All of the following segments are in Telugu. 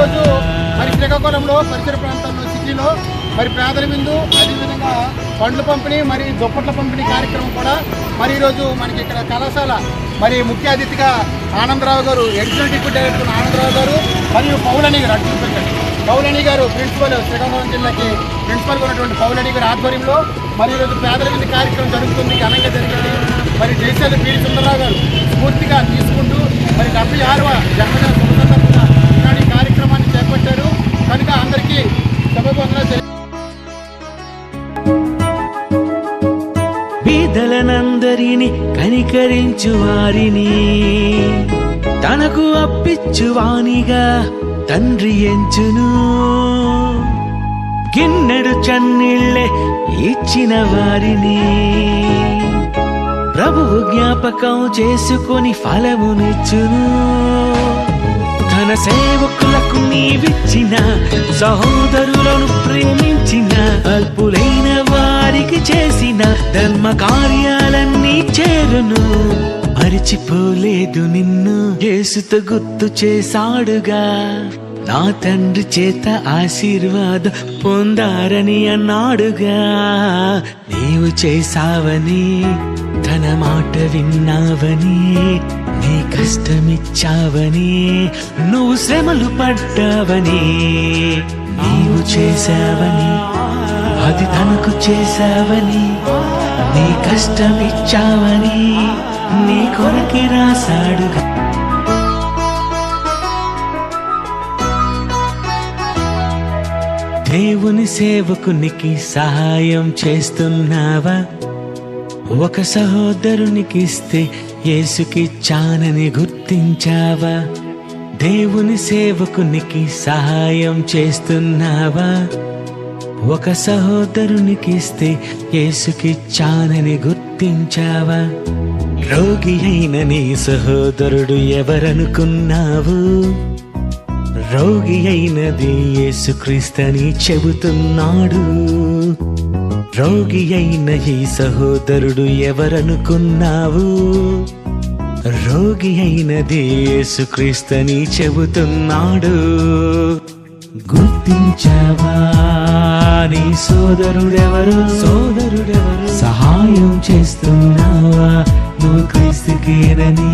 ఈరోజు మరి శ్రీకాకుళంలో పరిసర ప్రాంతాల్లో సిటీలో మరి పేదల విందు, అదేవిధంగా పండ్ల పంపిణీ మరి దుప్పట్ల పంపిణీ కార్యక్రమం కూడా మరి ఈరోజు మనకి ఇక్కడ కళాశాల మరి ముఖ్య అతిథిగా ఆనందరావు గారు, ఎగ్జిక్యూటివ్ డిప్యూటీ డైరెక్టర్ ఆనందరావు గారు మరియు పౌలని గారు పౌలని గారు ప్రిన్సిపల్, శ్రీకాకుళం జిల్లాకి ప్రిన్సిపల్గా ఉన్నటువంటి పౌలని గారి ఆధ్వర్యంలో మరి ఈరోజు పేదల విందు కార్యక్రమం జరుగుతుంది, ఘనంగా జరిగింది. మరి జయశాలి పి సుందరరావు గారు స్ఫూర్తిగా తీసుకుంటూ మరి 76వ జన్మదిన శుభ సందర్భంగా ఈ కార్యక్రమాన్ని చేపట్టారు కనుక అందరికీ శుభవందనాలు. బీదలనందరిని కనికరించు వారిని తనకు అప్పిచ్చువానిగా తండ్రి ఎంచును. గిన్నెడు చన్నీళ్ళే ఇచ్చిన వారిని ప్రభువు జ్ఞాపకం చేసుకొని ఫలమునిచ్చును. తన సేవకులకు నీవిచ్చిన సహోదరులను ప్రేమించిన అల్పులైన వారికి చేసిన ధర్మ కార్యాలన్నీ చేరును. మరిచిపోలేదు నిన్ను యేసుతో గుర్తు చేశాడుగా, నా తండ్రి చేత ఆశీర్వాదం పొందారని అన్నాడుగా. నీవు చేసావని, తన మాట విన్నావని, నీ కష్టమిచ్చావని, నువ్వు శ్రమలు పడ్డావని, నీవు చేసావని, అది తనకు చేసావని, నీ కష్టమిచ్చావని, నీ కొరకి రాశాడుగా. దేవుని సేవకునికి సహాయం చేస్తున్నావా? ఒక సహోదరునికి ఇస్తే యేసుకిచ్చానని గుర్తించావా? దేవుని సేవకునికి సహాయం చేస్తున్నావా? ఒక సహోదరునికి ఇస్తే యేసుకిచ్చానని గుర్తించావా? రోగి అయిన నీ సహోదరుడు ఎవరనుకున్నావు? రోగి అయినది యేసుక్రీస్తని చెబుతున్నాడు. రోగి అయిన ఈ సహోదరుడు ఎవరనుకున్నావు? రోగి అయినది యేసుక్రీస్తని చెబుతున్నాడు. గుర్తించావా నీ సోదరుడెవరు? సహాయం చేస్తున్నావా నువ్వు క్రీస్తుకేనని?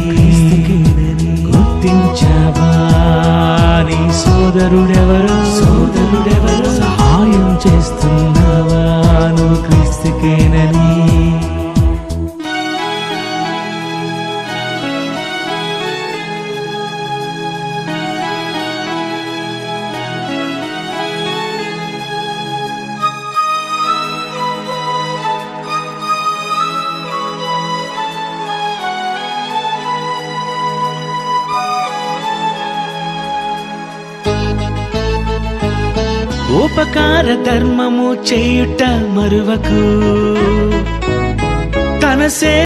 గుర్తించావా నీ సోదరుడెవరు? సహాయం చేస్తున్నావా నువ్వు క్రీస్తుకేనని? ఉపకార ధర్మము చేయుట మరువకు, తన